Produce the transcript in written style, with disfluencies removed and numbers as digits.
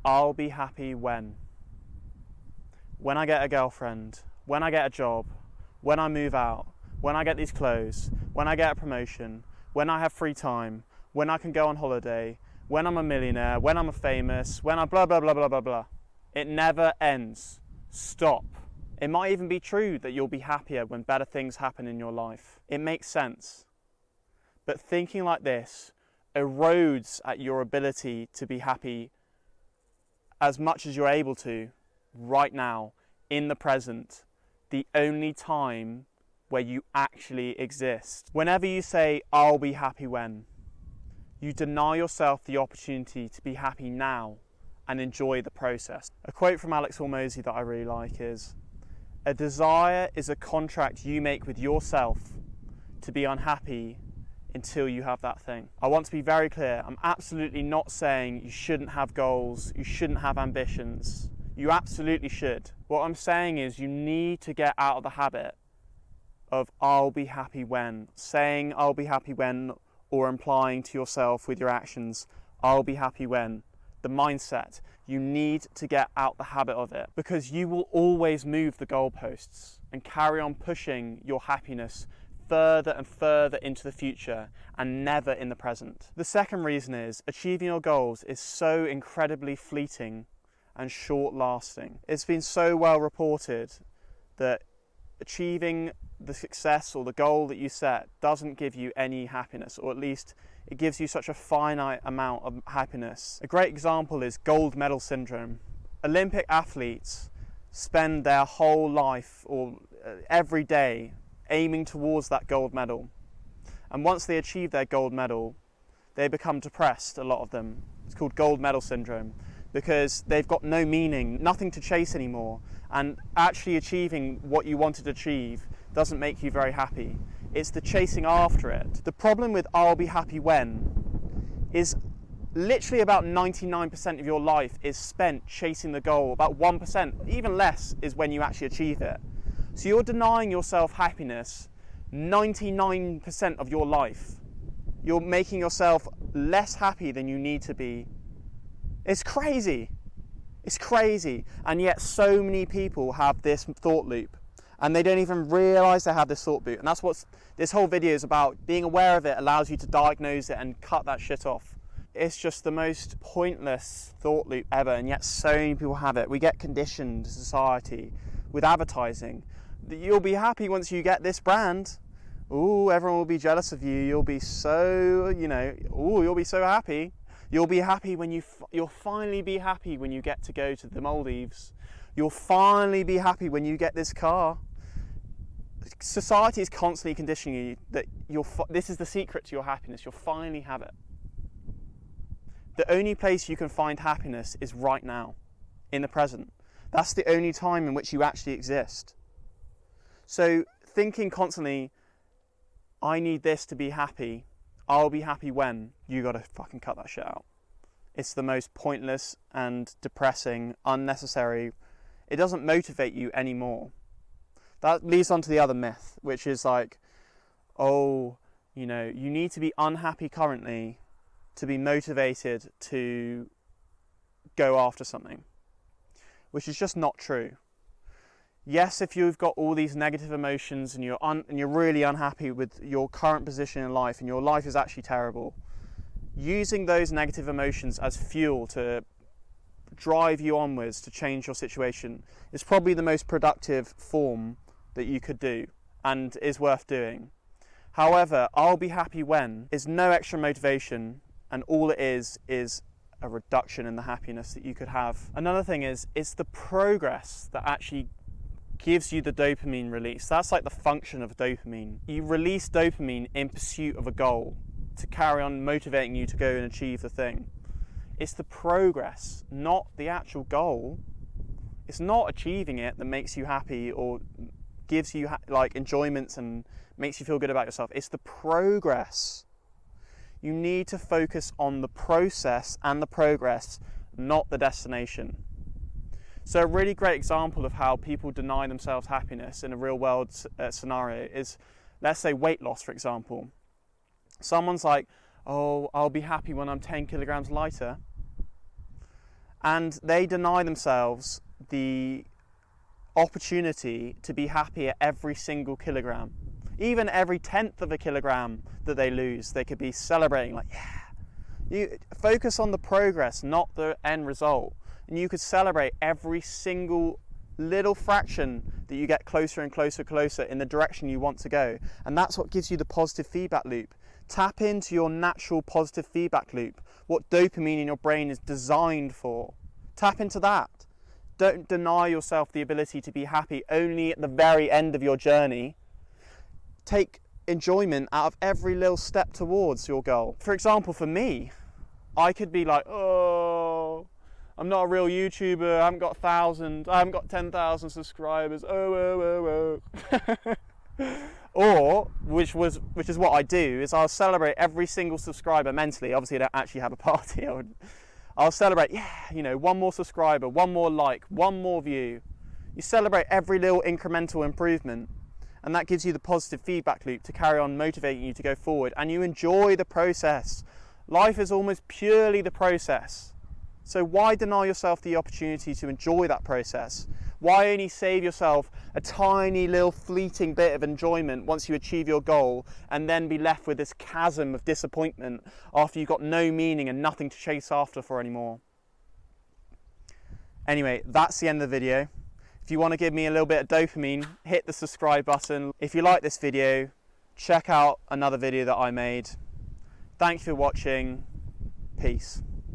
I'll be happy when I get a girlfriend, when I get a job, when I move out, when I get these clothes, when I get a promotion, when I have free time, when I can go on holiday, when I'm a millionaire, when I'm famous, when I blah blah blah blah blah blah. It never ends. Stop. It might even be true that you'll be happier when better things happen in your life. It makes sense. But thinking like this erodes at your ability to be happy as much as you're able to right now, in the present, the only time where you actually exist. Whenever you say, I'll be happy when, you deny yourself the opportunity to be happy now and enjoy the process. A quote from Alex Hormozy that I really like is, a desire is a contract you make with yourself to be unhappy until you have that thing. I want to be very clear, I'm absolutely not saying you shouldn't have goals, you shouldn't have ambitions. You absolutely should. What I'm saying is you need to get out of the habit of I'll be happy when, saying I'll be happy when, or implying to yourself with your actions, I'll be happy when. The mindset, you need to get out the habit of it, because you will always move the goalposts and carry on pushing your happiness further and further into the future and never in the present. The second reason is achieving your goals is so incredibly fleeting and short-lasting. It's been so well reported that achieving the success or the goal that you set doesn't give you any happiness, or at least it gives you such a finite amount of happiness. A great example is gold medal syndrome. Olympic athletes spend their whole life or every day aiming towards that gold medal. And once they achieve their gold medal, they become depressed, a lot of them. It's called gold medal syndrome, because they've got no meaning, nothing to chase anymore. And actually achieving what you wanted to achieve doesn't make you very happy. It's the chasing after it. The problem with I'll be happy when is literally about 99% of your life is spent chasing the goal. About 1%, even less, is when you actually achieve it. So you're denying yourself happiness 99% of your life. You're making yourself less happy than you need to be. It's crazy. It's crazy. And yet so many people have this thought loop and they don't even realise they have this thought loop. And that's what this whole video is about. Being aware of it allows you to diagnose it and cut that shit off. It's just the most pointless thought loop ever, and yet so many people have it. We get conditioned as society with advertising. You'll be happy once you get this brand. Ooh, everyone will be jealous of you. You'll be so, you'll be so happy. You'll be happy when you'll finally be happy when you get to go to the Maldives. You'll finally be happy when you get this car. Society is constantly conditioning you that this is the secret to your happiness. You'll finally have it. The only place you can find happiness is right now, in the present. That's the only time in which you actually exist. So thinking constantly, I need this to be happy, I'll be happy when, you gotta fucking cut that shit out. It's the most pointless and depressing, unnecessary. It doesn't motivate you anymore. That leads on to the other myth, which is like, you need to be unhappy currently to be motivated to go after something, which is just not true. Yes, if you've got all these negative emotions and you're really unhappy with your current position in life and your life is actually terrible, using those negative emotions as fuel to drive you onwards to change your situation is probably the most productive form that you could do and is worth doing. However, I'll be happy when is no extra motivation, and all it is a reduction in the happiness that you could have. Another thing is, it's the progress that actually gives you the dopamine release. That's like the function of dopamine. You release dopamine in pursuit of a goal to carry on motivating you to go and achieve the thing. It's the progress, not the actual goal. It's not achieving it that makes you happy or gives you enjoyments and makes you feel good about yourself. It's the progress. You need to focus on the process and the progress, not the destination. So a really great example of how people deny themselves happiness in a real world scenario is, let's say, weight loss, for example. Someone's like, oh, I'll be happy when I'm 10 kilograms lighter. and they deny themselves the opportunity to be happy at every single kilogram. Even every 1/10 of a kilogram that they lose, they could be celebrating like, yeah. You focus on the progress, not the end result. And you could celebrate every single little fraction that you get closer and closer in the direction you want to go. And that's what gives you the positive feedback loop. Tap into your natural positive feedback loop, what dopamine in your brain is designed for. Tap into that. Don't deny yourself the ability to be happy only at the very end of your journey. Take enjoyment out of every little step towards your goal. For example, for me, I could be like, oh, I'm not a real YouTuber, I haven't got 1,000, I haven't got 10,000 subscribers, Or, which is what I do, is I'll celebrate every single subscriber mentally. Obviously I don't actually have a party. I'll celebrate, yeah, one more subscriber, one more like, one more view. You celebrate every little incremental improvement, and that gives you the positive feedback loop to carry on motivating you to go forward, and you enjoy the process. Life is almost purely the process. So why deny yourself the opportunity to enjoy that process? Why only save yourself a tiny little fleeting bit of enjoyment once you achieve your goal, and then be left with this chasm of disappointment after you've got no meaning and nothing to chase after for anymore? Anyway, that's the end of the video. If you want to give me a little bit of dopamine, hit the subscribe button. If you like this video, check out another video that I made. Thank you for watching. Peace.